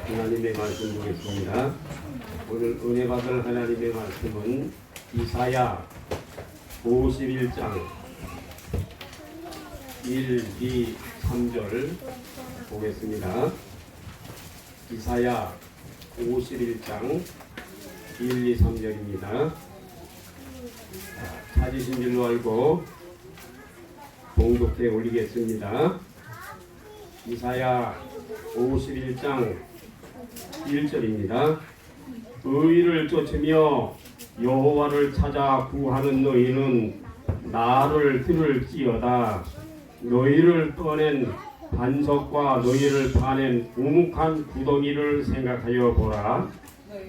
하나님의 말씀 보겠습니다. 오늘 은혜 받을 하나님의 말씀은 이사야 51장 1, 2, 3절 보겠습니다. 이사야 51장 1, 2, 3절입니다. 찾으신 줄로 알고 봉독해 올리겠습니다. 이사야 51장 1절입니다. 의를 쫓으며 여호와를 찾아 구하는 너희는 나를 들을지어다. 너희를 떠낸 반석과 너희를 파낸 우묵한 구덩이를 생각하여 보라.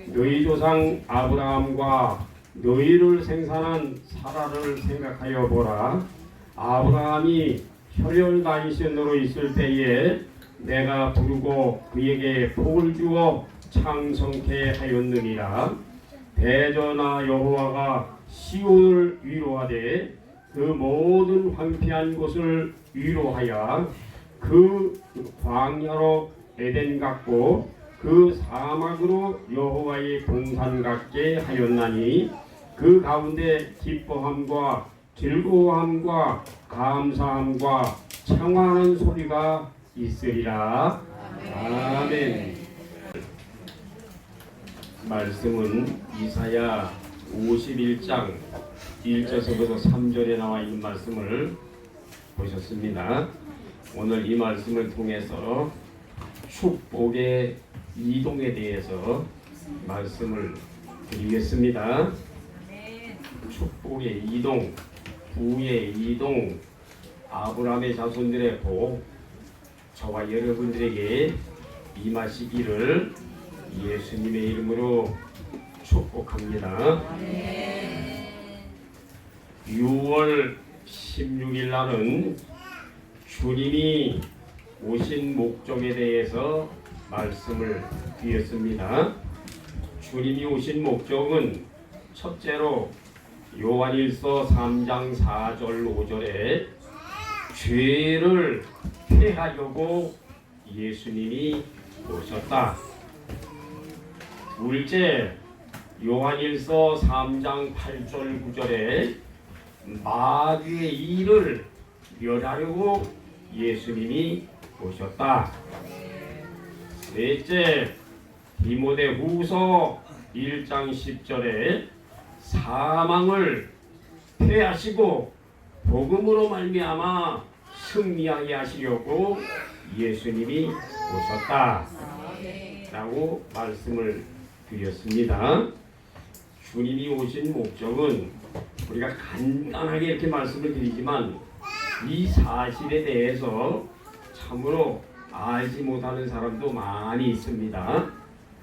너희 조상 아브라함과 너희를 생산한 사라를 생각하여 보라. 아브라함이 혈연 단신으로 있을 때에 내가 부르고 그에게 복을 주어 창성케 하였느니라. 대전하 여호와가 시온을 위로하되 그 모든 황폐한 곳을 위로하여 그 광야로 에덴 같고 그 사막으로 여호와의 동산 같게 하였나니 그 가운데 기뻐함과 즐거움과 감사함과 청하는 소리가 있으리라. 아멘. 말씀은 이사야 51장 1절에서부터 3절에 나와 있는 말씀을 보셨습니다. 오늘 이 말씀을 통해서 축복의 이동에 대해서 말씀을 드리겠습니다. 축복의 이동, 부의 이동, 아브라함의 자손들의 복, 저와 여러분들에게 임하시기를 예수님의 이름으로 축복합니다. 6월 16일 날은 주님이 오신 목적에 대해서 말씀을 드렸습니다. 주님이 오신 목적은 첫째로 요한일서 3장 4절 5절에 죄를 폐하려고 예수님이 오셨다. 둘째, 요한일서 3장 8절 9절에 마귀의 일을 멸하려고 예수님이 오셨다. 셋째, 디모데후서 1장 10절에 사망을 패하시고 복음으로 말미암아 승리하게 하시려고 예수님이 오셨다 라고 말씀을 드렸습니다. 주님이 오신 목적은 우리가 간단하게 이렇게 말씀을 드리지만 이 사실에 대해서 참으로 알지 못하는 사람도 많이 있습니다.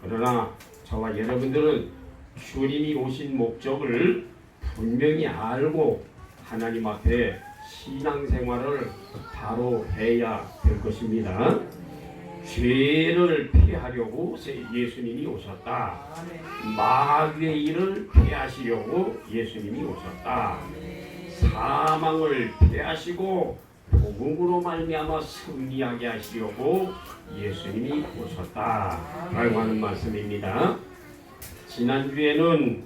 그러나 저와 여러분들은 주님이 오신 목적을 분명히 알고 하나님 앞에 신앙생활을 바로 해야 될 것입니다. 죄를 피하려고 예수님이 오셨다. 마귀의 일을 피하시려고 예수님이 오셨다. 사망을 피하시고 복음으로 말미암아 승리하게 하시려고 예수님이 오셨다 라고 하는 말씀입니다. 지난주에는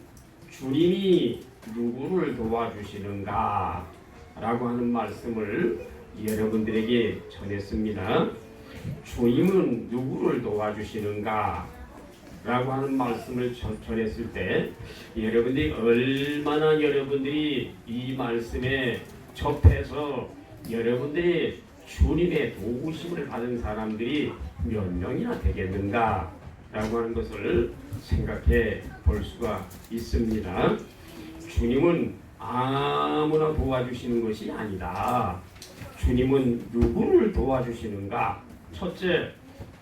주님이 누구를 도와주시는가 라고 하는 말씀을 여러분들에게 전했습니다. 주님은 누구를 도와주시는가 라고 하는 말씀을 전했을 때 여러분들이 얼마나 여러분들이 이 말씀에 접해서 여러분들이 주님의 도우심을 받은 사람들이 몇 명이나 되겠는가 라고 하는 것을 생각해 볼 수가 있습니다. 주님은 아무나 도와주시는 것이 아니다. 주님은 누구를 도와주시는가? 첫째,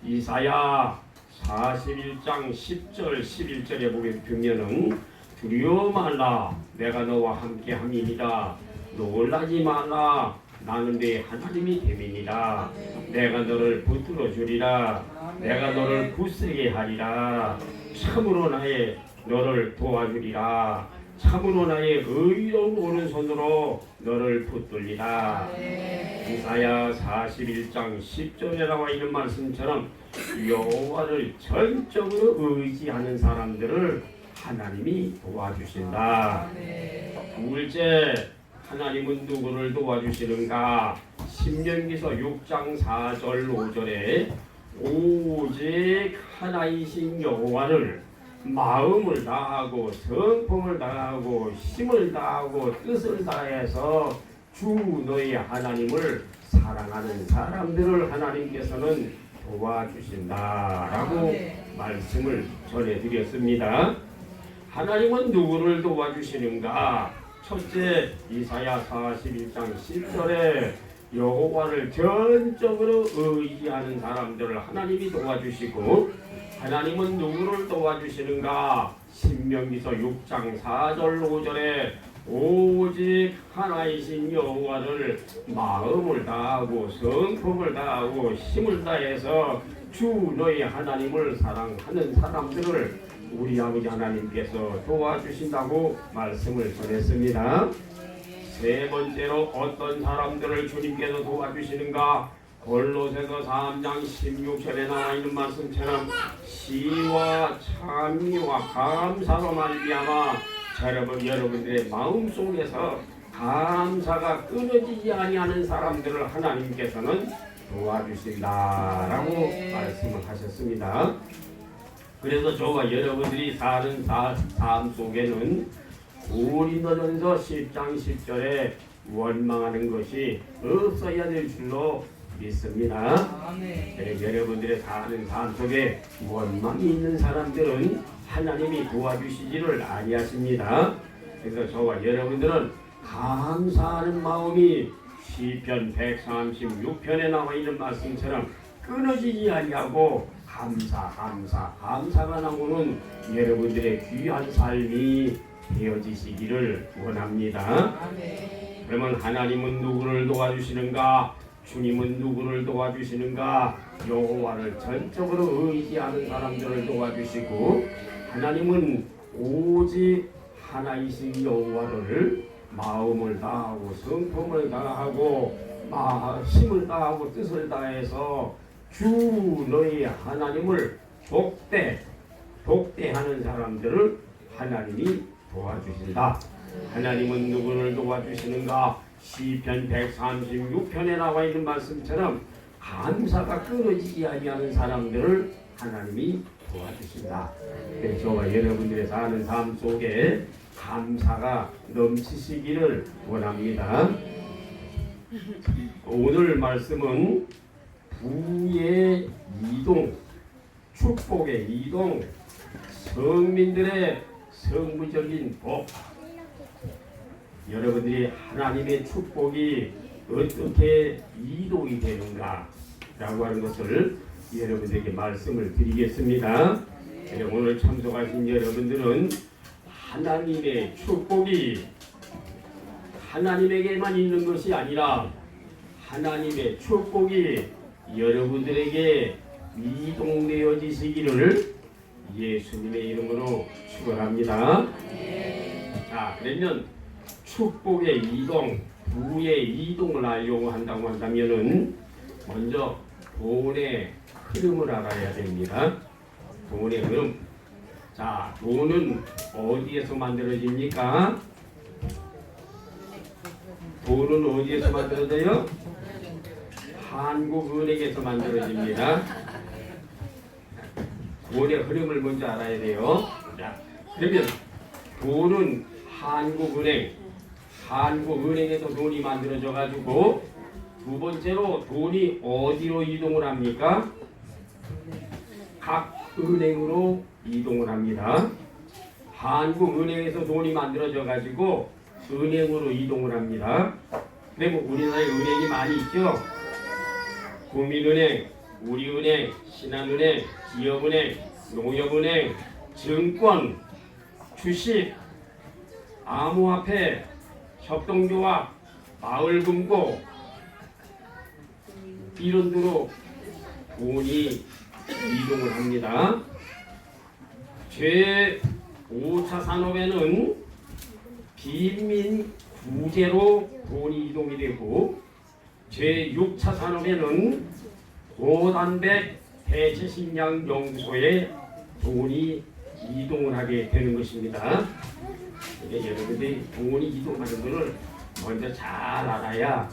이사야 41장 10절 11절에 보게 되면은 두려워 말라 내가 너와 함께 함이니라. 놀라지 말라 나는 네 하나님이 됨이니라. 내가 너를 붙들어 주리라. 내가 너를 굳세게 하리라. 참으로 나의 너를 도와주리라. 참으로 나의 의로운 오른손으로 너를 붙들리라. 이사야 41장 10절에 나와 있는 말씀처럼 여호와를 전적으로 의지하는 사람들을 하나님이 도와주신다. 둘째, 하나님은 누구를 도와주시는가? 신명기서 6장 4절 5절에 오직 하나이신 여호와를 마음을 다하고 성품을 다하고 힘을 다하고 뜻을 다해서 주 너희 하나님을 사랑하는 사람들을 하나님께서는 도와주신다라고 말씀을 전해드렸습니다. 하나님은 누구를 도와주시는가? 첫째, 이사야 41장 10절에 여호와를 전적으로 의지하는 사람들을 하나님이 도와주시고, 하나님은 누구를 도와주시는가? 신명기서 6장 4절 5절에 오직 하나이신 여호와를 마음을 다하고 성품을 다하고 힘을 다해서 주 너희 하나님을 사랑하는 사람들을 우리 아버지 하나님께서 도와주신다고 말씀을 전했습니다. 세 번째로 어떤 사람들을 주님께서 도와주시는가? 골로새서 3장 16절에 나와 있는 말씀처럼 시와 찬미와 감사로 말미암아 여러분들의 마음속에서 감사가 끊어지지 아니하는 사람들을 하나님께서는 도와주신다라고 말씀을 하셨습니다. 그래서 저와 여러분들이 사는 삶 속에는 고린도전서 10장 10절에 원망하는 것이 없어야 될 줄로 믿습니다. 여러분들의 사는 삶 속에 원망이 있는 사람들은 하나님이 도와주시지를 아니하십니다. 그래서 저와 여러분들은 감사하는 마음이 시편 136편에 나와 있는 말씀처럼 끊어지지 아니하고 감사가 나오는 여러분들의 귀한 삶이 되어지시기를 원합니다. 그러면 하나님은 누구를 도와주시는가? 주님은 누구를 도와주시는가? 여호와를 전적으로 의지하는 사람들을 도와주시고, 하나님은 오직 하나이신 여호와를 마음을 다하고 성품을 다하고 힘을 다하고 뜻을 다해서 주 너희 하나님을 독대하는 사람들을 하나님이 도와주신다. 하나님은 누구를 도와주시는가? 시편 136편에 나와 있는 말씀처럼 감사가 끊어지지 아니하는 사람들을 하나님이 도와주신다. 그래서 저와 여러분들의 사는 삶 속에 감사가 넘치시기를 원합니다. 오늘 말씀은 부의 이동, 축복의 이동, 성민들의 성부적인 복, 여러분들이 하나님의 축복이 어떻게 이동이 되는가 라고 하는 것을 여러분들에게 말씀을 드리겠습니다. 오늘 참석하신 여러분들은 하나님의 축복이 하나님에게만 있는 것이 아니라 하나님의 축복이 여러분들에게 이동되어지시기를 예수님의 이름으로 축원합니다. 자, 그러면 축복의 이동, 부의 이동을 알려고 한다고 한다면은 먼저 돈의 흐름을 알아야 됩니다. 돈의 흐름. 자, 돈은 어디에서 만들어집니까? 돈은 어디에서 만들어져요? 한국은행에서 만들어집니다. 돈의 흐름을 먼저 알아야 돼요. 자, 그러면 돈은 한국은행에서 돈이 만들어져 가지고, 두 번째로 돈이 어디로 이동을 합니까? 각 은행으로 이동을 합니다. 한국은행에서 돈이 만들어져 가지고 은행으로 이동을 합니다. 그리고 우리나라에 은행이 많이 있죠. 국민은행, 우리은행, 신한은행, 기업은행, 농협은행, 증권, 주식, 암호화폐, 협동조합, 마을금고, 이런 데로 돈이 이동을 합니다. 제5차 산업에는 빈민 구제로 돈이 이동이 되고 제6차 산업에는 고단백 대체식량 연구소에 돈이 이동을 하게 되는 것입니다. 여러분들이 돈이 이동하는 것을 먼저 잘 알아야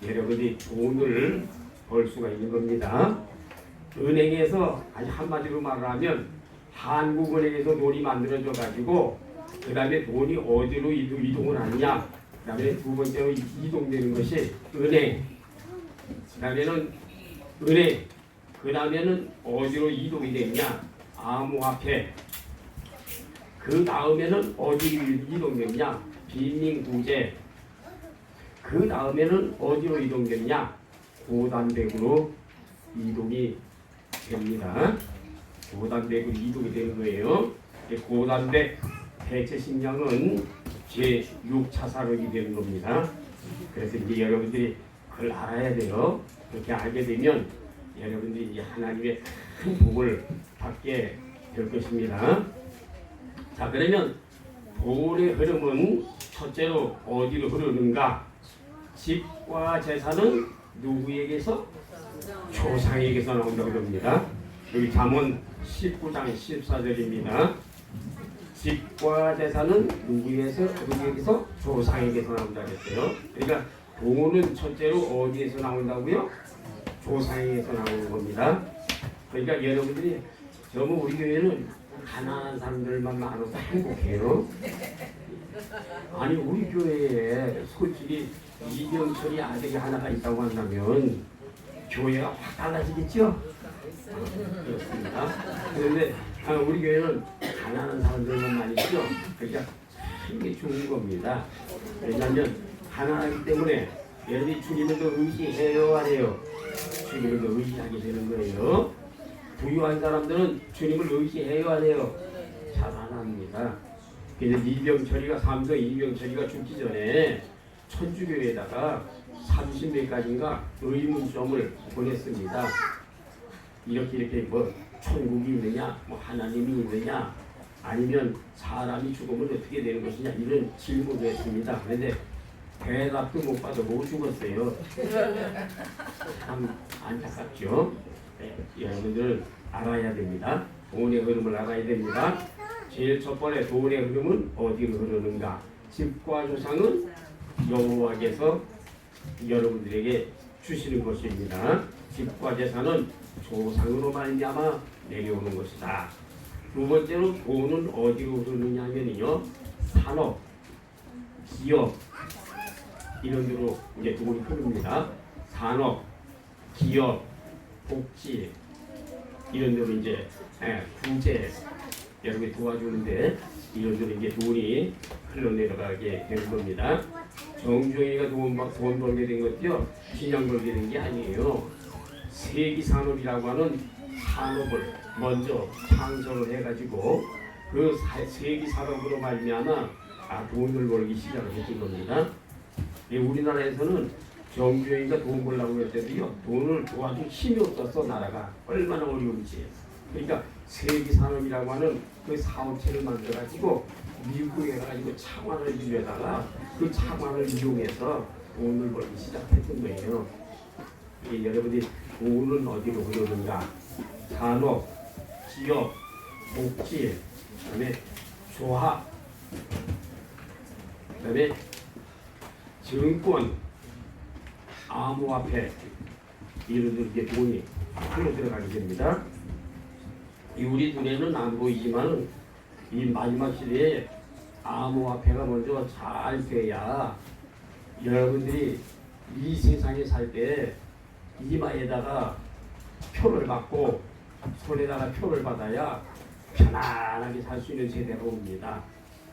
여러분들이 돈을 벌 수가 있는 겁니다. 은행에서 아주 한마디로 말하면 한국은행에서 돈이 만들어져 가지고 그 다음에 돈이 어디로 이동을 하느냐, 그 다음에 두 번째로 이동되는 것이 은행, 그 다음에는 은행, 그 다음에는 어디로 이동이 되느냐, 암호화폐, 그 다음에는 어디로 이동되느냐, 빈민구제, 그 다음에는 어디로 이동되느냐, 고단백으로 이동이 됩니다. 고단백으로 이동이 되는 거예요. 고단백 대체식량은 제6차 산업이 되는 겁니다. 그래서 이제 여러분들이 그걸 알아야 돼요. 그렇게 알게 되면 여러분들이 이제 하나님의 큰 복을 받게 될 것입니다. 자, 그러면 돈의 흐름은 첫째로 어디로 흐르는가? 집과 재산은 누구에게서? 조상에게서 나온다고 합니다. 여기 잠언 19장 14절입니다. 집과 재산은 누구에게서? 조상에게서 나온다고 했어요. 그러니까 돈은 첫째로 어디에서 나온다고요? 조상에게서 나오는 겁니다. 그러니까 여러분들이 전부 우리 교회는 가난한 사람들만 많아서 행복해요. 아니 우리 교회에 솔직히 이병철이 아들이 하나가 있다고 한다면 교회가 확 달라지겠죠? 그렇습니다. 그런데 우리 교회는 가난한 사람들만 많이 있죠. 그러니까 이게 좋은 겁니다. 왜냐하면 가난하기 때문에 여러분이 주님을 더 의지해요, 안 해요? 주님을 더 의지하게 되는 거예요. 부유한 사람들은 주님을 의지해요, 안 해요? 잘 안 합니다. 그래서 이병철이가 삼성 이병철이가 죽기 전에 천주교에다가 30몇 가지인가 의문점을 보냈습니다. 이렇게 뭐 천국이 있느냐, 뭐 하나님이 있느냐, 아니면 사람이 죽으면 어떻게 되는 것이냐 이런 질문을 했습니다. 그런데 대답도 못 받아 못 죽었어요. 참 안타깝죠. 네, 여러분들은 알아야 됩니다. 돈의 흐름을 알아야 됩니다. 제일 첫 번째 돈의 흐름은 어디로 흐르는가? 집과 조상은 여호와께서 여러분들에게 주시는 것입니다. 집과 재산은 조상으로 말미암아 내려오는 것이다. 두 번째로 돈은 어디로 흐르느냐 하면요, 산업, 기업 이런 데로 이제 돈이 흐릅니다. 산업, 기업, 복지 이런 데로 이제 구제 여러분이 도와주는데 이런 데로 이제 돈이 흘러내려가게 되는 겁니다. 정중이가 돈 벌게 된 것도요, 그냥 벌게 된 게 아니에요. 세기산업이라고 하는 산업을 먼저 창설을 해가지고 그 세기산업으로 말미암아 돈을 벌기 시작을 했던 겁니다. 우리나라에서는 정주행이가 돈 벌려고 할 때도요, 돈을 도와줄 힘이 없었어. 나라가 얼마나 어려운지. 그러니까 세기산업이라고 하는 그 사업체를 만들어가지고 미국에 가가지고 차관을 빌려다가 그 차관을 이용해서 돈을 벌기 시작했던 거예요. 여러분들이 돈은 어디로 흐르는가? 산업, 기업, 복지, 그다음에 조합, 그다음에 증권, 암호화폐 이런 데 이제 돈이 흘러 들어가게 됩니다. 우리 눈에는 안 보이지만 이 마지막 시대에 암호화폐가 먼저 잘 돼야 여러분들이 이 세상에 살 때 이마에다가 표를 받고 손에다가 표를 받아야 편안하게 살 수 있는 세대가 옵니다.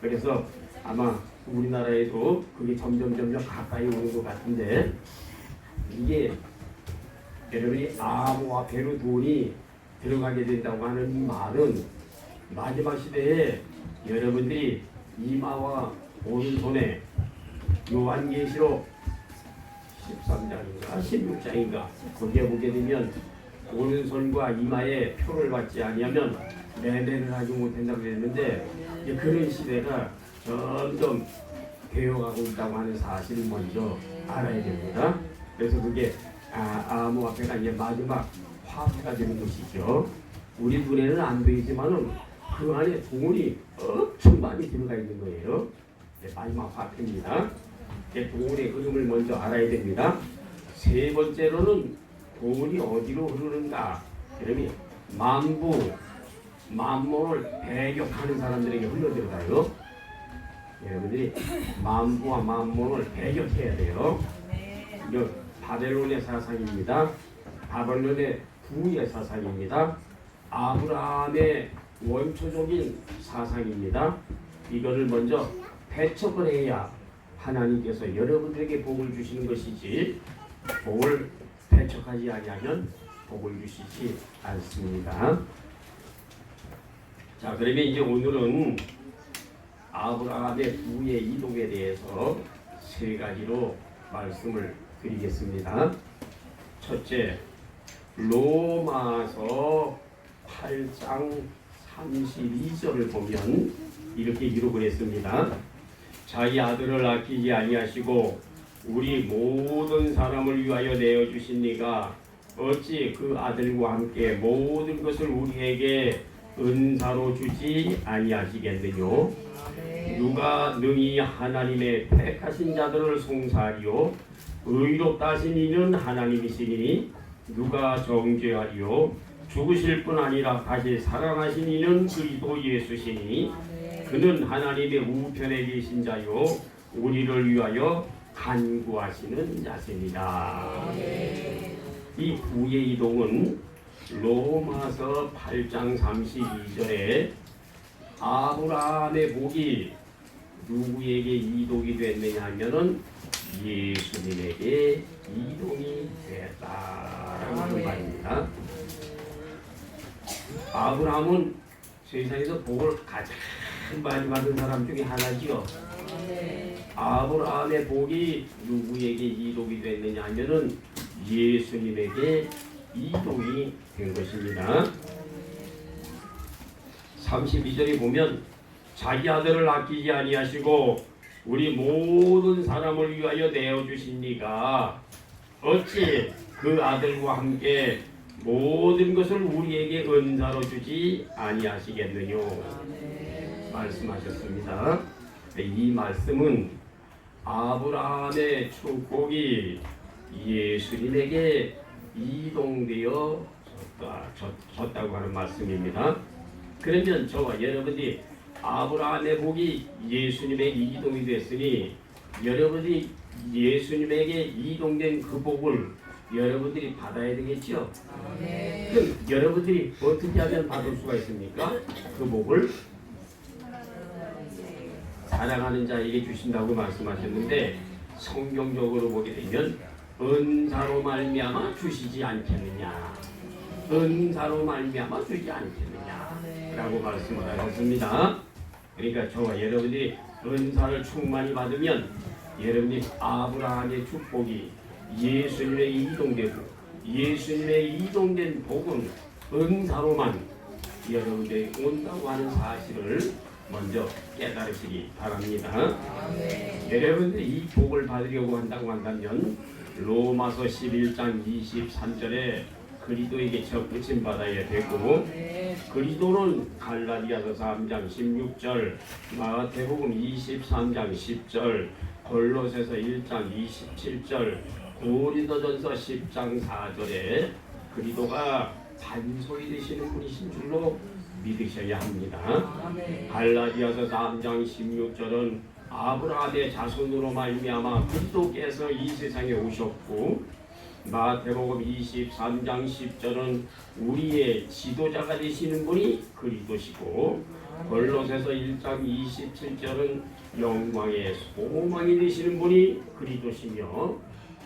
그래서 아마 우리나라에도 그게 점점 가까이 오는 것 같은데, 이게 여러분이 암호화폐로 돈이 들어가게 된다고 하는 이 말은 마지막 시대에 여러분들이 이마와 오른손에 요한계시록 13장인가 16장인가 거기에 보게 되면 오른손과 이마에 표를 받지 아니하면 매매를 하지 못한다고 했는데, 그런 시대가 점점 되어가고 있다고 하는 사실을 먼저 알아야 됩니다. 그래서 그게 암호화폐가 이제 마지막 화폐가 되는 것이죠. 우리 눈에는 안 보이지만은 그 안에 돈이 엄청 많이 들어가 있는 거예요. 네, 마지막 화폐입니다. 돈의 흐름을 먼저 알아야 됩니다. 세 번째로는 돈이 어디로 흐르는가? 그러면 만물을 배격하는 사람들에게 흘러들어가요. 여러분들이 만부와 만물을 배격해야 돼요. 이거 바벨론의 사상입니다. 바벨론의 부의 사상입니다. 아브라함의 원초적인 사상입니다. 이거를 먼저 배척을 해야 하나님께서 여러분들에게 복을 주시는 것이지, 복을 배척하지 아니하면 복을 주시지 않습니다. 자, 그러면 이제 오늘은 아브라함의 부의 이동에 대해서 세 가지로 말씀을 드리겠습니다. 첫째, 로마서 8장 32절을 보면 이렇게 기록을 했습니다. 자기 아들을 아끼지 아니하시고 우리 모든 사람을 위하여 내어주시니가 어찌 그 아들과 함께 모든 것을 우리에게 은사로 주지 아니하시겠느뇨. 누가 능히 하나님의 택하신 자들을 송사하리요. 의롭다 하신 이는 하나님이시니 누가 정죄하리요. 죽으실 뿐 아니라 다시 살아나신 이는 그리스도 예수시니 그는 하나님의 우편에 계신 자요 우리를 위하여 간구하시는 자십니다. 이 부의 이동은 로마서 8장 32절에 아브라함의 복이 누구에게 이동이 됐느냐 하면은 예수님에게 이동이 되었다라고 하는 말입니다. 아브라함은 세상에서 복을 가장 많이 받은 사람 중에 하나지요. 아브라함의 복이 누구에게 이동이 됐느냐 하면은 예수님에게 이동이 된 것입니다. 32절에 보면 자기 아들을 아끼지 아니하시고 우리 모든 사람을 위하여 내어주시니가 어찌 그 아들과 함께 모든 것을 우리에게 은사로 주지 아니하시겠느뇨 말씀하셨습니다. 이 말씀은 아브라함의 축복이 예수님에게 이동되어 졌다고 하는 말씀입니다. 그러면 저와 여러분이 아브라함의 복이 예수님에게 이동이 됐으니 여러분이 예수님에게 이동된 그 복을 여러분들이 받아야 되겠죠. 그럼 여러분들이 어떻게 하면 받을 수가 있습니까? 그 복을 사랑하는 자에게 주신다고 말씀하셨는데 성경적으로 보게 되면 은사로 말미암아 주시지 않겠느냐, 은사로 말미암아 주지 않겠느냐라고 말씀을 하셨습니다. 그러니까 저와 여러분들이 은사를 충만히 받으면 여러분이 아브라함의 축복이 예수님의 이동되고 예수님의 이동된 복은 은사로만 여러분들이 온다고 하는 사실을 먼저 깨달으시기 바랍니다. 여러분들이 이 복을 받으려고 한다고 한다면 로마서 11장 23절에 그리스도에게 접붙임 받아야 되고 그리스도는 갈라디아서 3장 16절, 마태복음 23장 10절, 골로새서 1장 27절, 고린도전서 10장 4절에 그리스도가 반석이 되시는 분이신 줄로 믿으셔야 합니다. 갈라디아서 3장 16절은 아브라함의 자손으로 말미암아 그리스도께서 이 세상에 오셨고 마태복음 23장 10절은 우리의 지도자가 되시는 분이 그리스도시고 골로새서 1장 27절은 영광의 소망이 되시는 분이 그리스도시며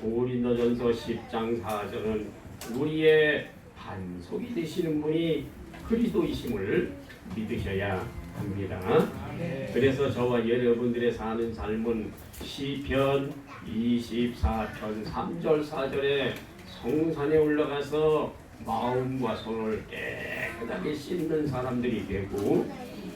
고린도전서 10장 4절은 우리의 반석이 되시는 분이 그리스도이심을 믿으셔야 합니다. 그래서 저와 여러분들의 사는 삶은 시편 24편 3절 4절에 성산에 올라가서 마음과 손을 깨끗하게 씻는 사람들이 되고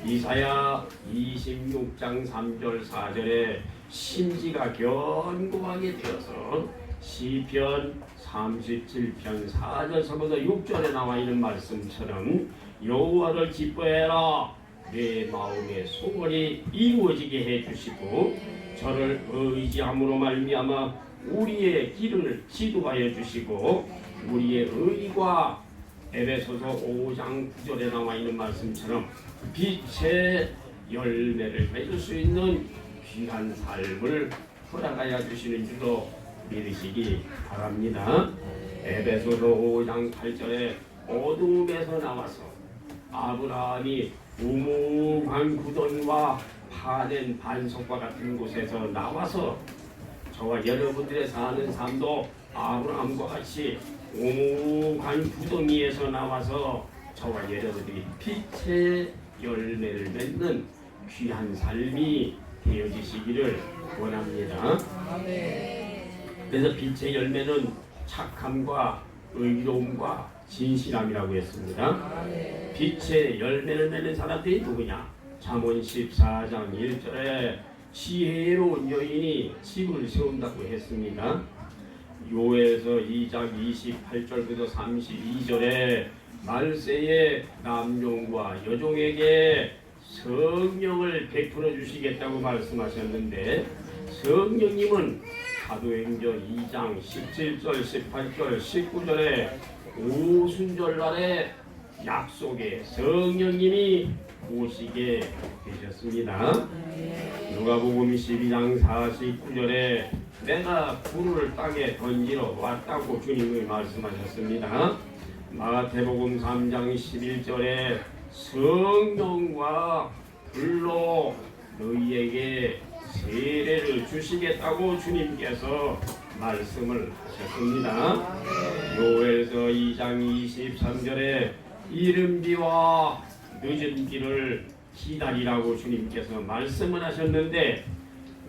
이사야 26장 3절 4절에 심지가 견고하게 되어서 시편 37편 4절서부터 6절에 나와 있는 말씀처럼 여호와를 기뻐해라 내 마음의 소원이 이루어지게 해주시고 저를 의지함으로 말미암아 우리의 길을 지도하여 주시고 우리의 의가 에베소서 5장 9절에 나와 있는 말씀처럼 빛의 열매를 맺을 수 있는 귀한 삶을 허락하여 주시는 줄로 믿으시기 바랍니다. 에베소서 5장 8절에 어둠에서 나와서 아브라함이 우묵한 구덩이와 파낸 반석과 같은 곳에서 나와서 저와 여러분들의 사는 삶도 아브라함과 같이 우묵한 구덩이에서 나와서 저와 여러분들이 빛의 열매를 맺는 귀한 삶이 되어지시기를 원합니다. 그래서 빛의 열매는 착함과 의로움과 진실함이라고 했습니다. 빛의 열매를 맺는 사람들이 누구냐? 잠언 14장 1절에 지혜로운 여인이 집을 세운다고 했습니다. 요엘서 2장 28절부터 32절에 말세에 남종과 여종에게 성령을 베풀어 주시겠다고 말씀하셨는데 성령님은 사도행전 2장 17절 18절 19절에 오순절날에 약속의 성령님이 오시게 되셨습니다. 누가복음 12장 49절에 내가 불을 땅에 던지러 왔다고 주님이 말씀하셨습니다. 마태복음 3장 11절에 성령과 불로 너희에게 세례를 주시겠다고 주님께서 말씀을 하셨습니다. 요엘서 2장 23절에 이른 비와 늦은 비를 기다리라고 주님께서 말씀을 하셨는데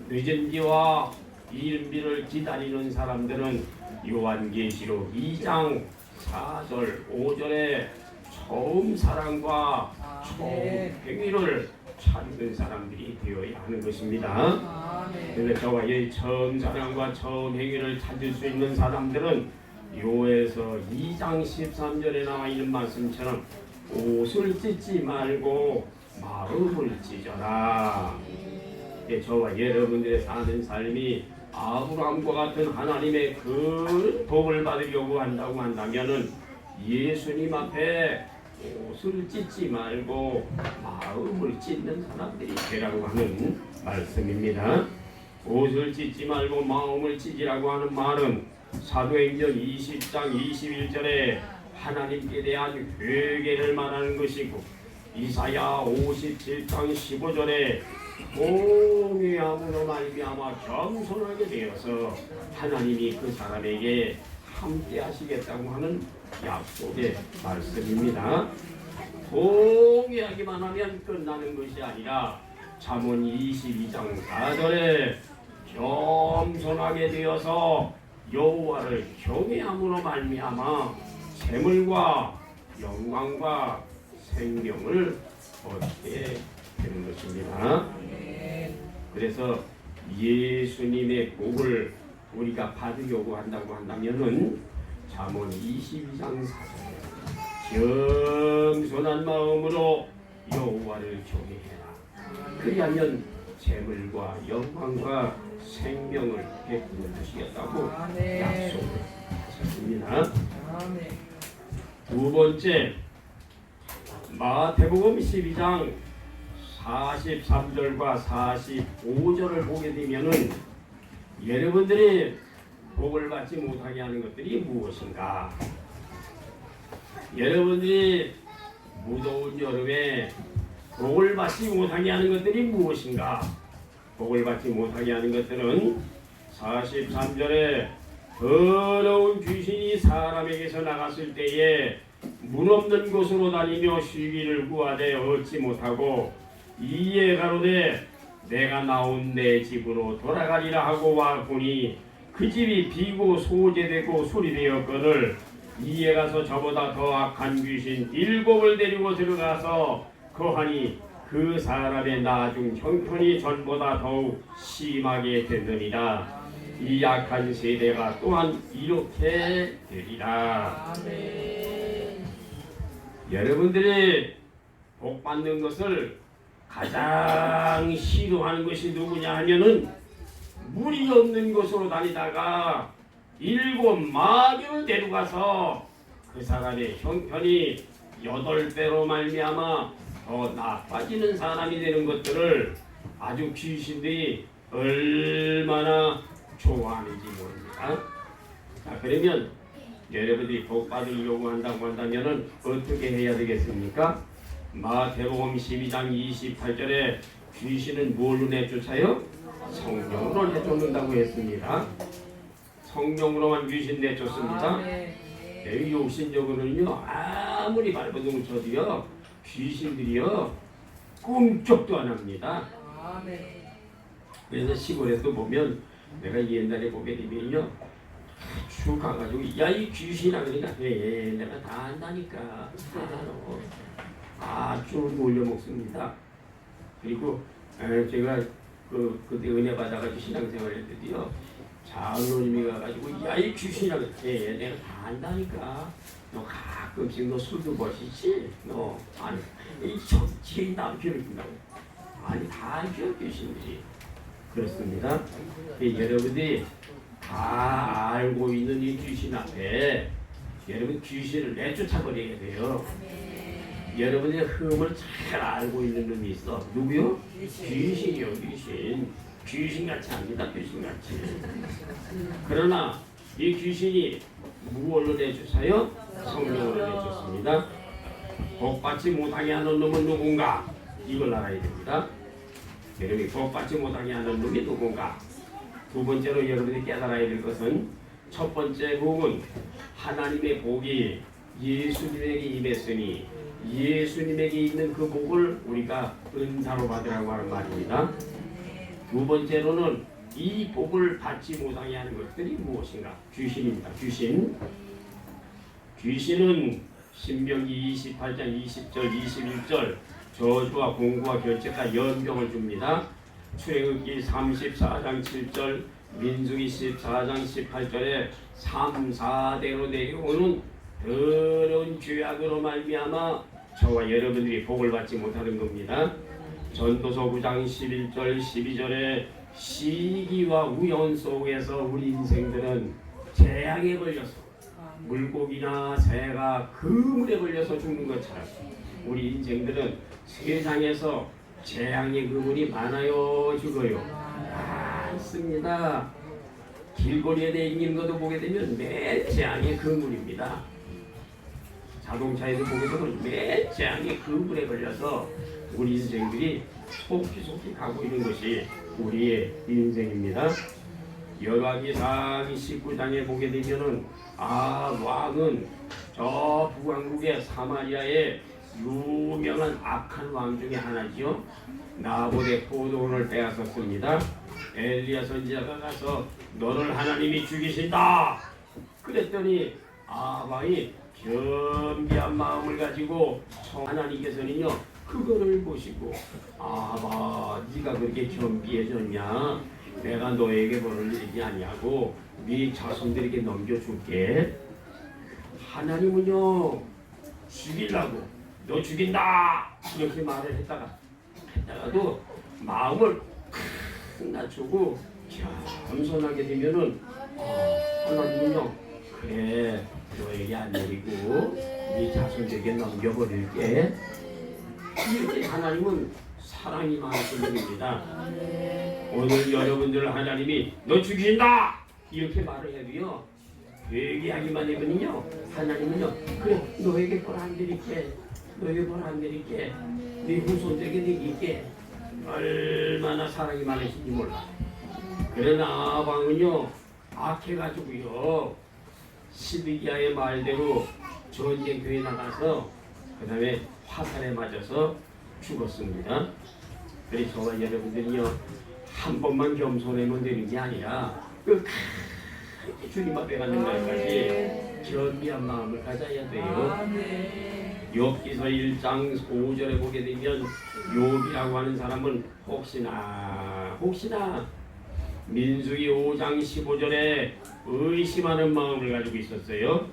늦은 비와 이른 비를 기다리는 사람들은 요한계시록 2장 4절 5절에 처음 사랑과 처음 행위를 찾는 사람들이 되어야 하는 것입니다. 그런데 저와 이 처음 사랑과 처음 행위를 찾을 수 있는 사람들은 요에서 2장 13절에 나와 있는 말씀처럼 옷을 찢지 말고 마음을 찢어라. 저와 여러분들의 사는 삶이 아브라함과 같은 하나님의 그 복을 받으려고 한다고 한다면은 예수님 앞에 옷을 찢지 말고 마음을 찢는 사람들이 되라고 하는 말씀입니다. 옷을 찢지 말고 마음을 찢으라고 하는 말은 사도행전 20장 21절에 하나님께 대한 회개를 말하는 것이고 이사야 57장 15절에 공의함으로 말미암아 겸손하게 되어서 하나님이 그 사람에게 함께 하시겠다고 하는 약속의 말씀입니다. 공의하기만 하면 끝나는 것이 아니라 잠언 22장 4절에 겸손하게 되어서 여호와를 경외함으로 말미암아 재물과 영광과 생명을 얻게 되는 것입니다. 그래서 예수님의 복을 우리가 받으려고 한다고 한다면은 잠언 22장 4절에 겸손한 마음으로 여호와를 경외해라. 그리하면 재물과 영광과 생명을 베풀어 주시겠다고 약속을 하셨습니다. 두 번째 마태복음 12장 43절과 45절을 보게 되면은 여러분들이 복을 받지 못하게 하는 것들이 무엇인가? 여러분들이 무더운 여름에 복을 받지 못하게 하는 것들이 무엇인가? 복을 받지 못하게 하는 것들은 43절에 더러운 귀신이 사람에게서 나갔을 때에 문 없는 곳으로 다니며 쉬기를 구하되 얻지 못하고 이에 가로되 내가 나온 내 집으로 돌아가리라 하고 와보니 그 집이 비고 소재되고 수리되었거늘 이에 가서 저보다 더 악한 귀신 7을 데리고 들어가서 거하니 그 그 사람의 나중 형편이 전보다 더욱 심하게 되느니라. 이 약한 세대가 또한 이렇게 되리라. 여러분들이 복 받는 것을 가장 싫어하는 것이 누구냐 하면은 물이 없는 곳으로 다니다가 7 마귀를 데려가서 그 사람의 형편이 8배로 말미암아 더 나빠지는 사람이 되는 것들을 아주 귀신들이 얼마나 좋아하는지 모릅니다. 자, 그러면 여러분들이 복 받으려고 한다고 한다면은 어떻게 해야 되겠습니까? 마태복음 12장 28절에 귀신은 뭘로 내쫓아요? 성령으로 내쫓는다고 했습니다. 성령으로만 귀신 내쫓습니다. 내 욕심적으로는요, 아무리 발버둥을 쳐도요, 귀신들이요 꿈쩍도 안 합니다. 그래서 시골에서 보면 내가 옛날에 보게 되면요, 쭉 가가지고 야 이 귀신아 그러니까 내가 다 안다니까 다 알아. 아주 놀려먹습니다. 그리고 제가 그때 은혜 받아가지고 신앙생활할 때도요, 장로님이 가가지고 야 이 귀신아 내가 다 안다니까. 너 가끔씩 너 술도 마시지? 너 아니 이 정치에 남편을 준다고. 아니 다 알죠 귀신들이. 그렇습니다. 여러분들이 다 알고 있는 이 귀신 앞에 여러분 귀신을 내쫓아버려야 돼요. 여러분의 흠을 잘 알고 있는 놈이 있어. 누구요? 귀신이요. 귀신같이 합니다. 귀신같이. 그러나 이 귀신이 무엇로 내쫓아요? 성령으로 내쫓습니다. 복받지 못하게 하는 놈은 누군가? 이걸 알아야 됩니다. 여러분이 복받지 못하게 하는 놈이 누군가? 두 번째로 여러분이 깨달아야 될 것은, 첫 번째 복은 하나님의 복이 예수님에게 임했으니 예수님에게 있는 그 복을 우리가 은사로 받으라고 하는 말입니다. 두 번째로는 이 복을 받지 못하게 하는 것들이 무엇인가? 귀신입니다. 귀신은 신명기 28장 20절 21절 저주와 공고와 결책과 연병을 줍니다. 출애굽기 34장 7절 민수기 14장 18절에 3, 4대로 내려오는 더러운 죄악으로 말미암아 저와 여러분들이 복을 받지 못하는 겁니다. 전도서 9장 11절 12절에 시기와 우연 속에서 우리 인생들은 재앙에 걸려서 물고기나 새가 그물에 걸려서 죽는 것처럼 우리 인생들은 세상에서 재앙의 그물이 많아요, 죽어요? 많습니다. 길거리에 다니는 것도 보게 되면 매 재앙의 그물입니다. 자동차에도 보게 되면 매 재앙의 그물에 걸려서 우리 인생들이 속히 가고 있는 것이 우리의 인생입니다. 열왕기상 19장에 보게 되면은 왕은 저 북왕국의 사마리아의 유명한 악한 왕 중에 하나지요. 나봇의 포도원을 빼앗았습니다. 엘리야 선지자가 가서 너를 하나님이 죽이신다 그랬더니 왕이 겸비한 마음을 가지고 하나님께서는요 그거를 보시고 네가 그렇게 겸비해졌냐, 내가 너에게 벌을 내리지 아니하고 네 자손들에게 넘겨줄게. 하나님은요 죽이려고 너 죽인다 이렇게 말을 했다가도 마음을 낮추고 겸손하게 되면은 하나님은요 그래 너에게 안 내리고 네 자손들에게 넘겨버릴게. 이렇게 하나님은 사랑이 많으신 분입니다. 오늘 여러분들 하나님이 너 죽인다 이렇게 말을 해도요 얘기하기만 해보면요 하나님은요 그래 너에게 벌 안 드릴게, 너에게 벌 안 드릴게, 네 후손들에게 드릴게. 얼마나 사랑이 많으신지 몰라. 그러나 왕은요 악해가지고요 12기야의 말대로 전쟁터에 나가서 그 다음에 화살에 맞아서 죽었습니다. 그래서 저와 여러분들이요 한 번만 겸손하면 되는 게 아니라 주님 앞에 가는 날까지 겸비한 마음을 가져야 돼요. 욥기서 1장 5절에 보게 되면 욥이라고 하는 사람은 혹시나 민수기 5장 15절에 의심하는 마음을 가지고 있었어요.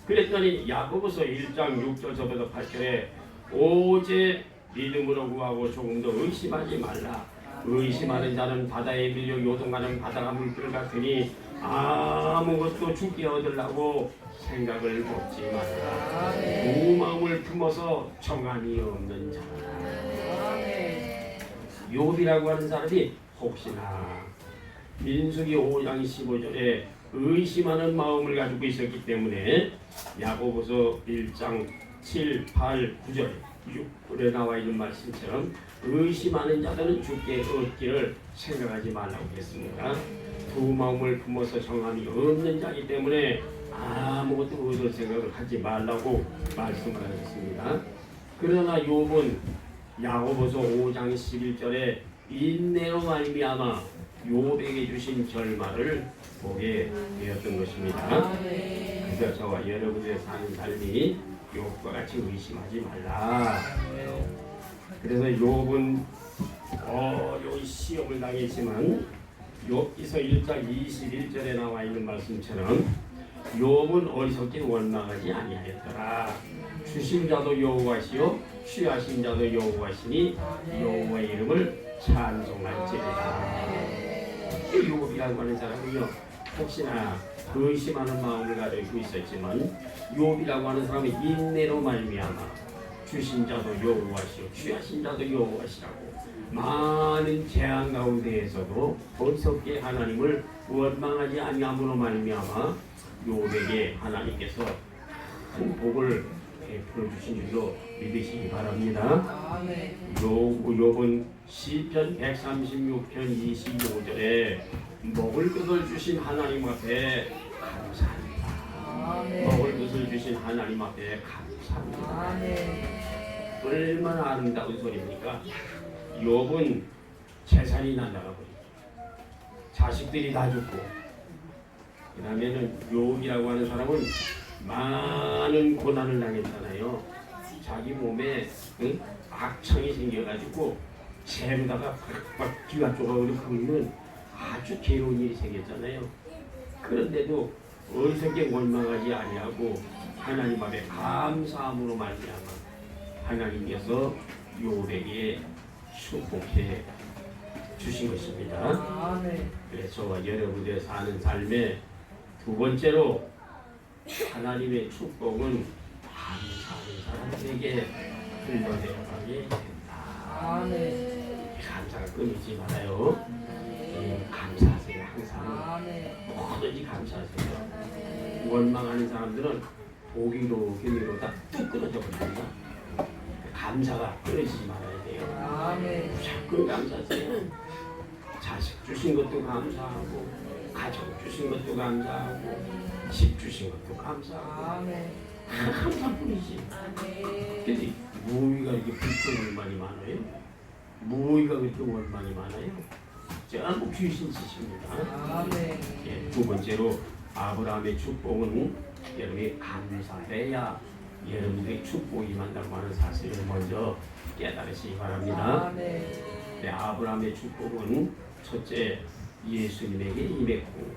그랬더니 야고보서 1장 6절부터 8절에 오직 믿음으로 구하고 조금 더 의심하지 말라. 의심하는 자는 바다에 밀려 요동하는 바다가 물결 같으니 아무것도 죽게 얻으려고 생각을 먹지 말라. 두 마음을 품어서 정함이 없는 자라. 욥이라고 하는 사람이 혹시나 민수기 5장 15절에 의심하는 마음을 가지고 있었기 때문에 야고보서 1장 7, 8, 9절 6절에 나와 있는 말씀처럼 의심하는 자들은 죽게 얻기를 생각하지 말라고 했습니다. 두 마음을 품어서 정함이 없는 자이기 때문에 아무것도 얻을 생각을 하지 말라고 말씀을 하셨습니다. 그러나 욥은 야고보서 5장 11절에 인내로 말미암아 욥에게 주신 결말을 보게 되었던 것입니다. 그래서 저와 여러분의 사는 삶이 욥과 같이 의심하지 말라. 그래서 욥은 어려운 시험을 당했지만 욥기서 1장 21절에 나와 있는 말씀처럼 욥은 어리석게 원망하지 아니하였더라. 주신 자도 여호와시요 취하신 자도 여호와시니 여호와의 이름을 찬송할지니라. 욥이라고 하는 사람은요 혹시나 의심하는 마음을 가지고 있었지만 욥이라고 하는 사람은 인내로 말미암아 주신 자도 여호와시요 취하신 자도 여호와시라고 많은 재앙 가운데에서도 어리석게 하나님을 원망하지 아니함으로 말미암아 욥에게 하나님께서 큰 복을 베풀어 주신 줄로 믿으시기 바랍니다. 욥은 시편 136편 25절에 먹을 것을 주신 하나님 앞에 감사합니다. 먹을 것을 주신 하나님 앞에 감사합니다. 얼마나 아름다운 소리입니까? 욥은 재산이 날아가버리고 자식들이 다 죽고 그 다음에는 욥이라고 하는 사람은 많은 고난을 당했잖아요. 자기 몸에 악청이 생겨가지고 재로다가 막 귀가 쪼가버리고 그러면 아주 괴로운 일이 생겼잖아요. 그런데도 어리석게 원망하지 아니하고 하나님 앞에 감사함으로 말미암아 하나님께서 욥에게 축복해 주신 것입니다. 그래서 저와 여러분들의 사는 삶에 두 번째로 하나님의 축복은 감사하는 사람에게 흘러내려가게 된다. 감사가 끊이지 말아요. 감사하세요. 항상 뭐든지 감사하세요. 원망하는 사람들은 보기로 견디로 다 뚝 끊어져 버립니다. 감사가 끊이지 말아야 돼요. 자꾸 감사하세요. 자식 주신 것도 감사하고 가족 주신 것도 감사하고 집 주신 것도 감사하고 감사뿐이지. 근데 무의가 이렇게 불평 원망이 많아요? 무의가 그렇게 원망이 많아요? 전부 귀신 짓입니다. 예, 두 번째로 아브라함의 축복은 여러분이 감사해야 여러분들의 축복이 임한다고 하는 사실을 먼저 깨달으시기 바랍니다. 네, 아브라함의 축복은 첫째 예수님에게 임했고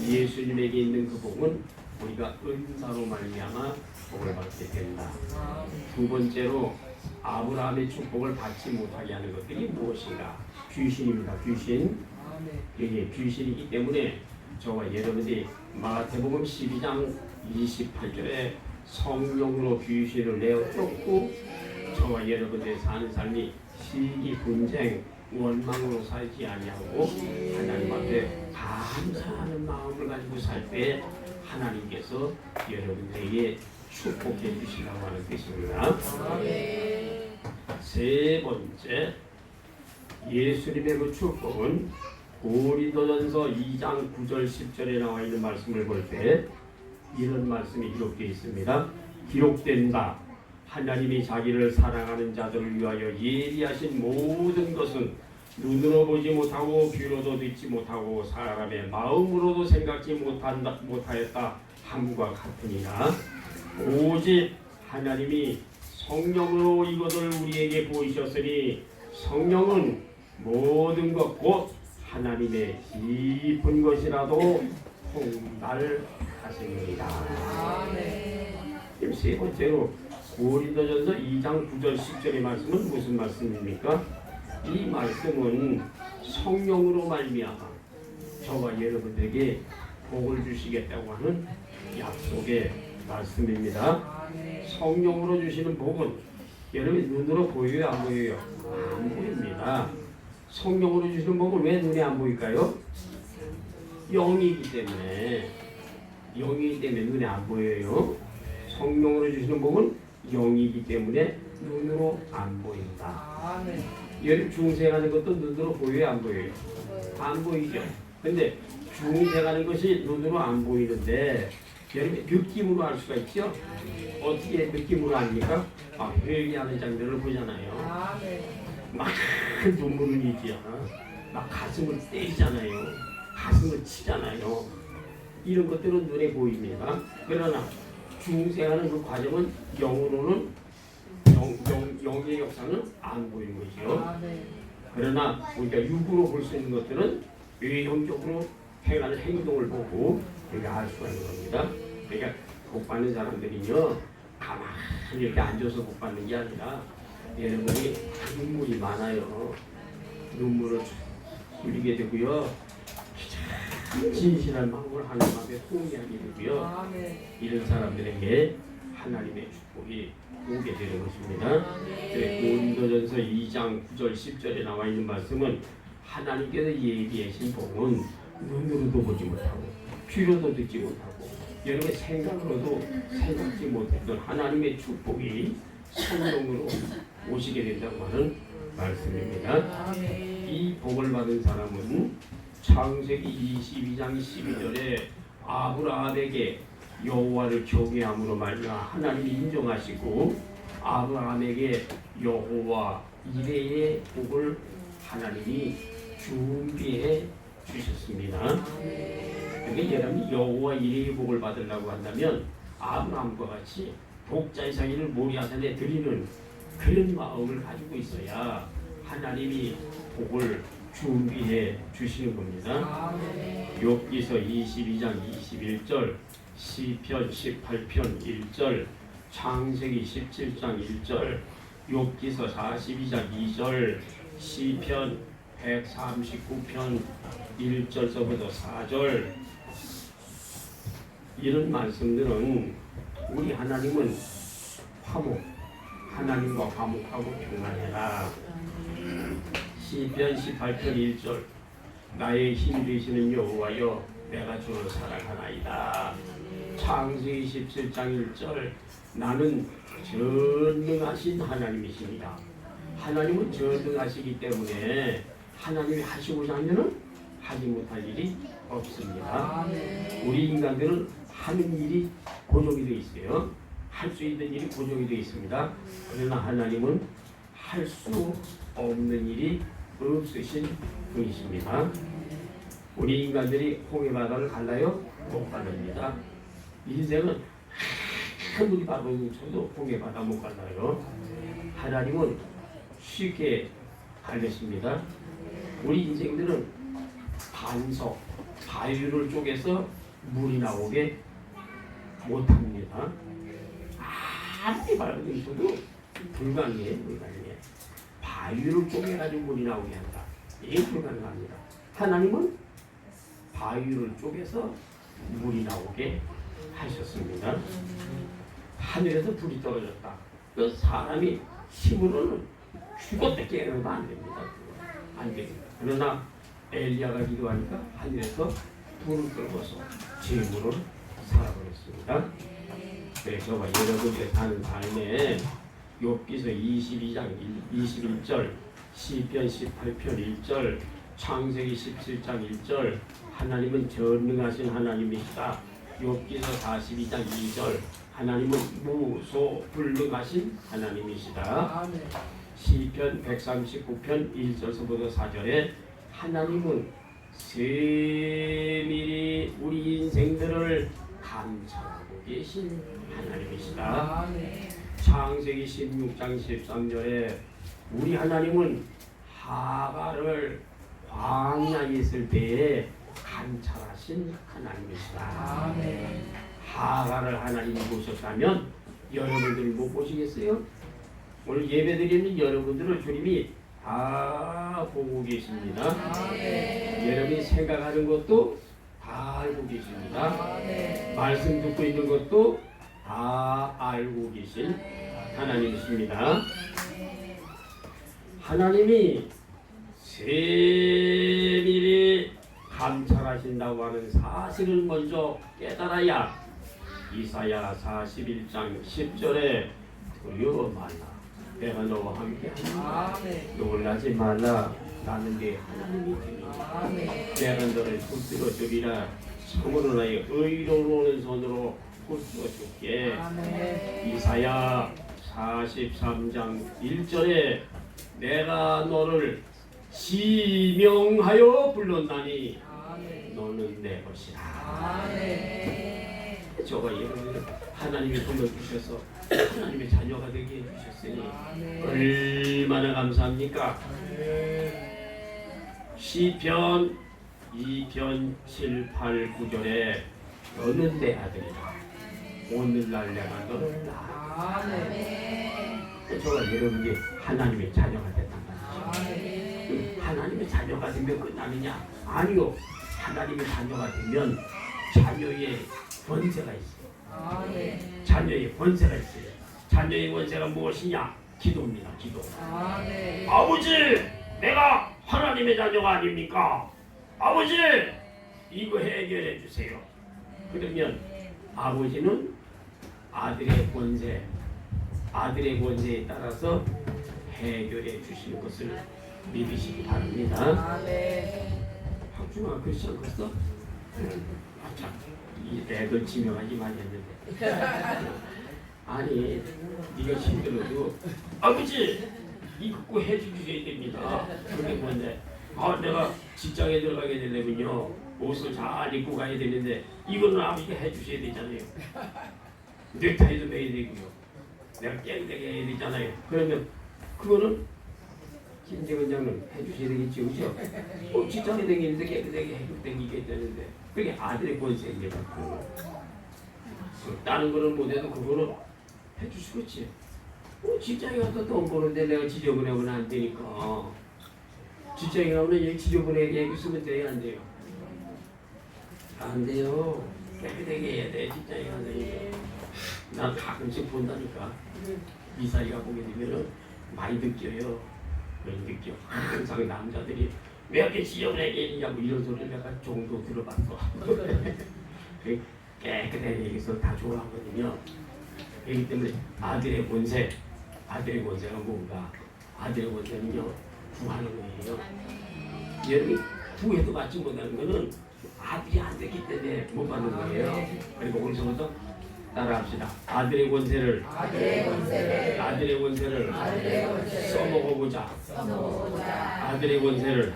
예수님에게 있는 그 복은 우리가 은사로 말미암아 복을 받게 된다. 두 번째로 아브라함의 축복을 받지 못하게 하는 것들이 무엇인가? 귀신입니다. 귀신. 이게 귀신이기 때문에 저와 여러분들이 마태복음 12장 28절에 성령으로 귀신을 내어 쫓고 저와 여러분들의 사는 삶이 시기, 분쟁, 원망으로 살지 아니하고 하나님 앞에 감사하는 마음을 가지고 살 때 하나님께서 여러분들에게 축복해 주시라고 하는 뜻입니다. 세 번째 예수님의 그 축복은 고린도전서 2장 9절 10절에 나와 있는 말씀을 볼 때 이런 말씀이 기록되어 있습니다. 기록된다. 하나님이 자기를 사랑하는 자들을 위하여 예비하신 모든 것은 눈으로 보지 못하고 귀로도 듣지 못하고 사람의 마음으로도 생각지 못하였다 함과 같으니라. 오직 하나님이 성령으로 이것을 우리에게 보이셨으니 성령은 모든 것 곧 하나님의 깊은 것이라도 통달하십니다. 세 번째로 고린도전서 2장 9절 10절의 말씀은 무슨 말씀입니까? 이 말씀은 성령으로 말미암아 저와 여러분들에게 복을 주시겠다고 하는 약속의 말씀입니다. 성령으로 주시는 복은 여러분 눈으로 보여요, 안 보여요? 안 보입니다. 성령으로 주시는 복은 왜 눈에 안 보일까요? 영이기 때문에 눈에 안 보여요. 성령으로 주시는 복은 영이기 때문에 눈으로 안 보인다. 여러분 중생하는 것도 눈으로 보여요, 안 보여요? 안 보이죠. 근데 중생하는 것이 눈으로 안 보이는데 여러분 느낌으로 알 수가 있죠. 어떻게 느낌으로 압니까? 회개하는 장면을 보잖아요. 막 눈물을 흘리잖아. 막 가슴을 때리잖아요. 가슴을 치잖아요. 이런 것들은 눈에 보입니다. 그러나 중생하는 그 과정은 영으로는 영의 역사는 안 보이는 거죠. 그러나 우리가 육으로 볼 수 있는 것들은 외형적으로 행하는 행동을 보고 우리가 알 수가 있는 겁니다. 그러니까 복 받는 사람들이요 가만히 이렇게 앉아서 복 받는 게 아니라 여러분이 눈물이 많아요. 눈물을 흘리게 되고요. 진실한 마음을 하나님께 통회하게 되고요. 이런 사람들에게 하나님의 축복이 오게 되는 것입니다. 고린도전서 2장 9절 10절에 나와 있는 말씀은 하나님께서 예비하신 복은 눈으로도 보지 못하고 귀로도 듣지 못하고 여러분의 생각으로도 생각지 못했던 하나님의 축복이 성령으로 오시게 된다고 하는 말씀입니다. 이 복을 받은 사람은 창세기 22장 12절에 아브라함에게 여호와를 경외함으로 말미암아 하나님이 인정하시고 아브라함에게 여호와 이레의 복을 하나님이 준비해 주셨습니다. 그러니까 여러분이 여호와 이레의 복을 받으려고 한다면 아브라함과 같이 복자의사기를 모리아산에 드리는 그런 마음을 가지고 있어야 하나님이 복을 준비해 주시는 겁니다. 욥기서 22장 21절, 시편 18편 1절, 창세기 17장 1절, 욥기서 42장 2절, 시편 139편 1절서부터 4절 이런 말씀들은 우리 하나님은 화목, 하나님과 화목하고 평안해라. 시편 18편 1절 나의 힘이 되시는 여호와여 내가 주를 사랑하나이다. 창세기 17장 1절 나는 전능하신 하나님이십니다. 하나님은 전능하시기 때문에 하나님이 하시고자 하면 하지 못할 일이 없습니다. 우리 인간들은 하는 일이 고정이 되어 있어요. 할 수 있는 일이 고정이 되어 있습니다. 그러나 하나님은 할 수 없는 일이 없으신 분이십니다. 우리 인간들이 홍해바다를 갈라요? 못 갈랍니다. 인생은 아무리 바보도 쳐도 홍해바다 못 갈라요. 하나님은 쉽게 갈렸습니다. 우리 인생들은 반석, 바위를 쪼개서 물이 나오게 못합니다. 아무리 바람이 있어도 불가능해. 바위를 쪼개가지고 물이 나오게 한다. 이게 불가능합니다. 하나님은 바위를 쪼개서 물이 나오게 하셨습니다. 하늘에서 불이 떨어졌다. 그 사람이 힘으로는 죽었다 깨어나도 안 됩니다. 안 됩니다. 그러나 엘리야가 기도하니까 하늘에서 불을 끌고서 재물을 살아버렸습니다. 그래서 저와 여러분들이 사는 삶에 욥기서 22장 21절, 시편 18편 1절, 창세기 17장 1절 하나님은 전능하신 하나님이시다. 욥기서 42장 2절 하나님은 무소불능하신 하나님이시다. 시편 139편 1절서부터 4절에 하나님은 세밀히 우리 인생들을 감찰하고 계신 하나님이시다. 창세기 16장 13절에 우리 하나님은 하갈을 광야에 있을 때에 감찰하신 하나님이시다. 아멘. 하갈을 하나님이 보셨다면 여러분들이 못 보시겠어요? 오늘 예배드리는 여러분들을 주님이 다 보고 계십니다. 아멘. 여러분이 생각하는 것도 다 알고 계십니다. 아멘. 말씀 듣고 있는 것도 다 알고 계신 하나님이십니다. 하나님이 세밀히 감찰하신다고 하는 사실을 먼저 깨달아야 이사야 41장 10절에 두려워 말라. 내가 너와 함께하노라. 아멘. 놀라지 말라. 나는 네 하나님이 되니 아멘. 내가 너를 붙들어 주리라. 참으로 나의 의로운 손으로 붙들어 줄게. 아멘. 이사야 43장 1절에 내가 너를 지명하여 불렀나니 아멘. 너는 내 것이다. 아멘. 저가 여러분을 하나님이 불러주셔서 하나님의 자녀가 되게 해주셨으니 아멘. 얼마나 감사합니까? 시편 2편 7, 8, 9절에 너는 내 아들이다. 오늘날 내가 너를 낳아. 아멘. 저가 여러분이 하나님의 자녀가 됐단 말이죠. 아멘. 하나님의 자녀가 되면 끝나느냐? 아니요. 하나님의 자녀가 되면 자녀의 권세가 있어요. 아멘. 자녀의 권세가 있어요. 자녀의 권세가 무엇이냐? 기도입니다. 기도. 아멘. 아버지, 내가 하나님의 자녀가 아닙니까? 아버지, 이거 해결해 주세요. 그러면 아버지는 아들의 권세에 따라서 해결해 주시는 것을 믿으시기 바랍니다. 아멘. 학중아, 그렇지 않겠어? 참, 이 애들 지명하지 말랬는데. 아니, 네가 힘들어도 아버지, 이거 꼭 해주셔야 됩니다. 그게 뭔데? 내가 직장에 들어가게 되려면요 옷을 잘 입고 가야 되는데 이거는 아버지가 해주셔야 되잖아요. 넥타이도 매야 되고요. 내가 깨끗하게 해야 되잖아요. 그러면 그거는 김재원장은 해주셔야 되겠죠, 그죠? 직장에 다니는데 깨끗하게 해주고 다니게 되는데 그게 아들의 권세인 갖고 다른 거는 못해도 그거는 해주시겠지. 직장에 가서 돈 버는데 내가 지저분하면 안 되니까. 직장에 가면 얘 지저분하게 얘기 쓰면 돼요, 안 돼요? 안 돼요. 깨끗하게 해야 돼, 직장에 가서. 난 가끔씩 본다니까. 미사리가 보게 되면은 많이 느껴요. 왜 느껴? 항상 남자들이 왜 이렇게 지저분하게 했냐고 이런 소리를 내가 종종 들어봤어. 깨끗하게 얘기해서 다 좋아하거든요. 그렇기 때문에 아들의 권세가 뭔가? 아들의 권세는요, 구하는 거예요. 여러분이 구해도 받지 못하는 거는 아들이 안 됐기 때문에 못 받는 거예요. 그리고 오늘서부터 따라합시다. 아들의 권세를 써먹어보자. 아들의 권세를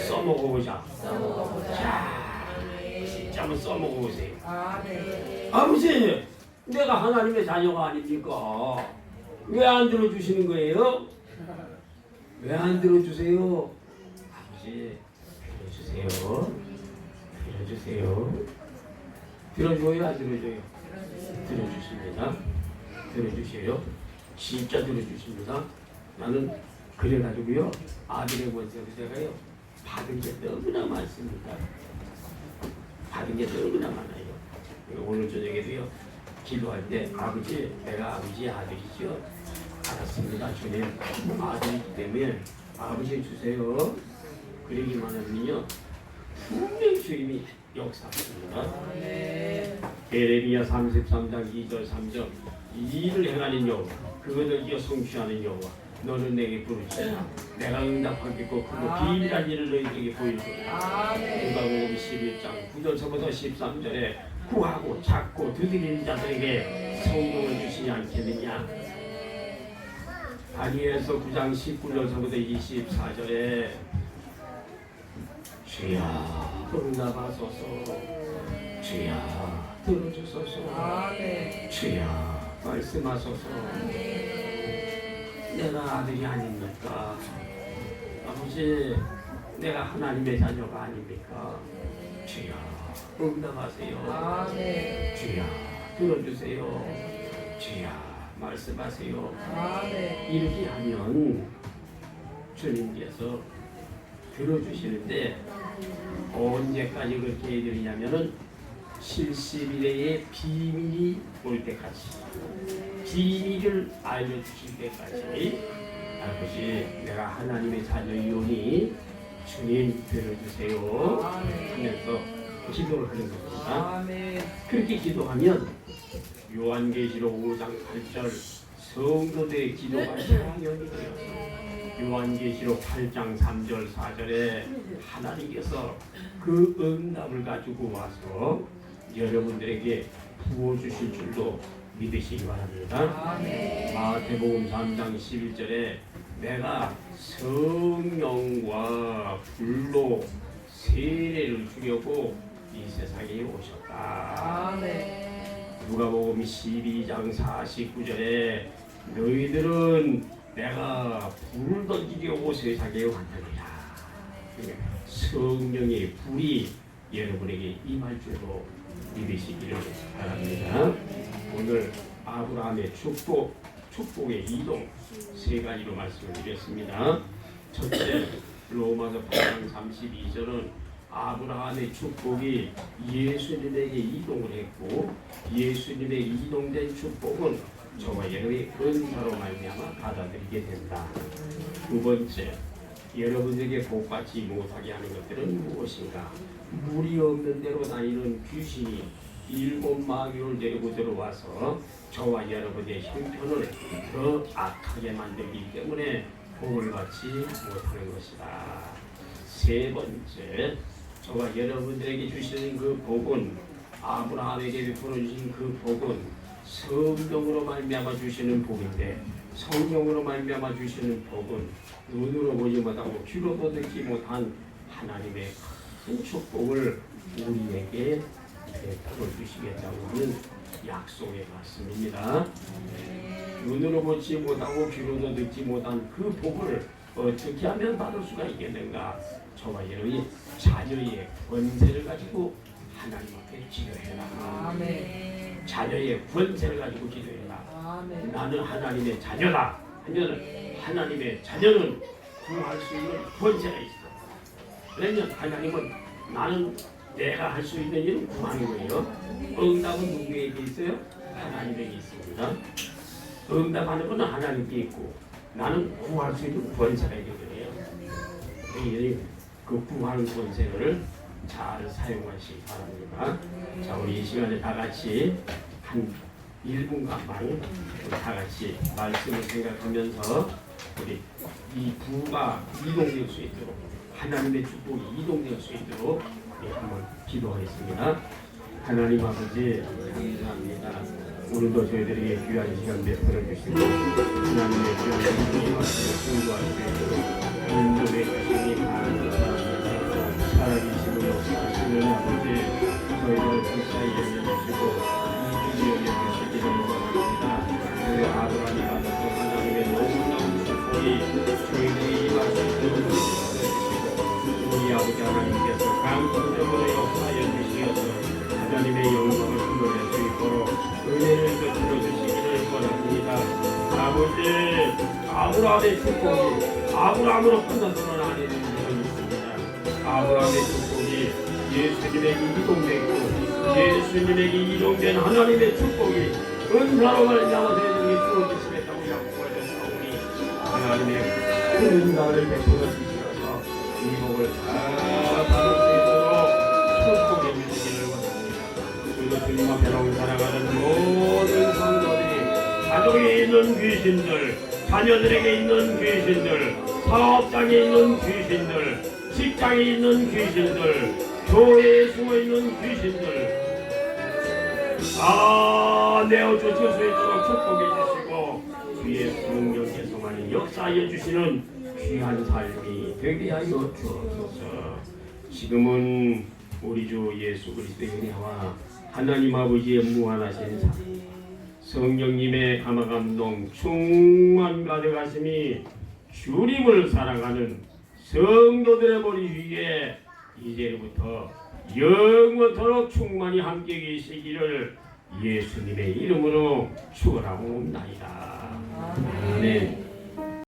써먹어보자. 자, 진짜 한번 써먹어보세요. 아버지, 내가 하나님의 자녀가 아닙니까? 왜 안 들어주시는 거예요? 왜 안 들어주세요? 아버지, 들어주세요. 들어줘요, 안 들어줘요? 들어주십니다. 들어주셔요. 진짜 들어주십니다. 나는 그래가지고요, 아들의 권세를 제가요, 받은 게 너무나 많습니다. 받은 게 너무나 많아요. 오늘 저녁에도요, 기도할 때 아버지, 내가 아버지의 아들이죠. 알았습니다, 주님. 아들이기 때문에 아버지 주세요. 그러기만 하면요, 분명히 주님이 역사하십니다. 예레미야 33장 2절 3절 이 일을 행하는 여호와, 그것을 이어 성취하는 여호와, 너는 내게 부르짖으라. 내가 응답하겠고 그거 비밀한 일을 너희에게 보일 거다. 누가복음 11장 9절서부터 13절에 구하고 찾고 두드리는 자들에게 성공을 주시지 않겠느냐. 다니엘서 9장 19절서부터 24절에 주야 응답하소서, 주야 들어주소서, 주야 말씀하소서. 내가 아들이 아닙니까? 아버지, 내가 하나님의 자녀가 아닙니까? 주여, 응답하세요. 아멘. 주여, 들어주세요. 주여, 말씀하세요. 아멘. 이렇게 하면 주님께서 들어주시는데 언제까지 그렇게 해드리냐면은 70일의 비밀이 올 때까지, 비밀을 알려주실 때까지 아버지, 내가 하나님의 자녀이오니 주님 들어주세요 하면서 기도를 하는 겁니다. 아멘. 그렇게 기도하면 요한계시록 5장 8절 성도들의 기도가 향연이 되어서 요한계시록 8장 3절 4절에 하나님께서 그 응답을 가지고 와서 여러분들에게 부어주실 줄로 믿으시기 바랍니다. 아멘. 마태복음 3장 11절에 내가 성령과 불로 세례를 주려고 이 세상에 오셨다. 아멘. 누가복음 12장 49절에 너희들은 내가 불을 던지려고 세상에 왔느니라. 성령의 불이 여러분에게 임할 줄로 믿으시기를 바랍니다. 오늘 아브라함의 축복의 이동 세 가지로 말씀을 드렸습니다. 첫째, 로마서 8장 32절은 아브라함의 축복이 예수님에게 이동을 했고 예수님의 이동된 축복은 저와 여러분의 은사로 말미암아 받아들이게 된다. 두 번째, 여러분에게 복받지 못하게 하는 것들은 무엇인가? 물이 없는 데로 다니는 귀신이 7 마귀를 데리고 들어와서 저와 여러분의 형편을 더 악하게 만들기 때문에 복을 받지 못하는 것이다. 세 번째, 저와 여러분들에게 주시는 그 복은, 아브라함에게 베풀어 주신 그 복은 성령으로 말미암아 주시는 복인데, 성령으로 말미암아 주시는 복은 눈으로 보지 못하고 귀로도 듣지 못한 하나님의 큰 축복을 우리에게 베풀어 주시겠다고 하는 약속의 말씀입니다. 눈으로 보지 못하고 귀로도 듣지 못한 그 복을 어떻게 하면 받을 수가 있겠는가? 저와 여러분이 자녀의 권세를 가지고 하나님 앞에 기도해라. 아멘. 자녀의 권세를 가지고 기도해라. 아멘. 나는 하나님의 자녀다 하면 하나님의 자녀는 구할 수 있는 권세가 있어. 왜냐면 하나님은 나는 내가 할 수 있는 일은 구하는 거예요. 응답은 누구에게 있어요? 하나님에게 있습니다. 응답하는 건 하나님께 있고 나는 구할 수 있는 권세가 있는 거예요. 그 구하는 권세를 잘 사용하시기 바랍니다. 자, 우리 이 시간에 다 같이 한 1분간만 다 같이 말씀을 생각하면서 우리 이 부가 이동될 수 있도록, 하나님의 축복이 이동될 수 있도록 한번 기도하겠습니다. 하나님 아버지 감사합니다. 오늘도 저희들에게 귀한 시간 베풀어 주시고 하나님의 귀한 말씀을 공부할 수 있도록 인도해 주시니 감사합니다. 살아계시고 역사하시는 아버지 저희들을 불사히 여겨주시고 이주에 여겨주시기를 원합니다. 그리고 아브라함이 받았던 하나님의 놀라운 축복이 저희들이 임할 수 있도록 주시고 우리 아버지 하나님께서 강성적으로 역사하여 주시어서 하나님의 영광을 드러낼 수 있도록 은혜를 베풀어 주시기를 원합니다. 아버지, 아브라함의 축복이 아브라함으로 끝나서는 안 되는 일이 있습니다. 아브라함의 축복이 예수님에게 이동되고 예수님에게 이동된 하나님의 축복이 은사로 말미암아 세상에 주어지시겠다고 약속하셨사오니 하나님의 큰 은사를 베풀어 주시어서 이 복을 다 받을 수 있도록 축복해 주시기를 원합니다. 그리고 주님 앞에 살아가는 모든 성도들이 가족에 있는 귀신들, 자녀들에게 있는 귀신들, 사업장에 있는 귀신들, 직장에 있는 귀신들, 교회에 숨어있는 귀신들 내어주실 수 있도록 축복해 주시고 주의 성령께서만이 역사하여 주시는 귀한 삶이 되게 하여 주옵소서. 지금은 우리 주 예수 그리스도의 은혜와 하나님 아버지의 무한하신 사랑, 성령님의 감화감동 충만 가득하심이 주님을 사랑하는 성도들의 머리 위에 이제부터 영원토록 충만히 함께 계시기를 예수님의 이름으로 축원하옵나이다. 아멘.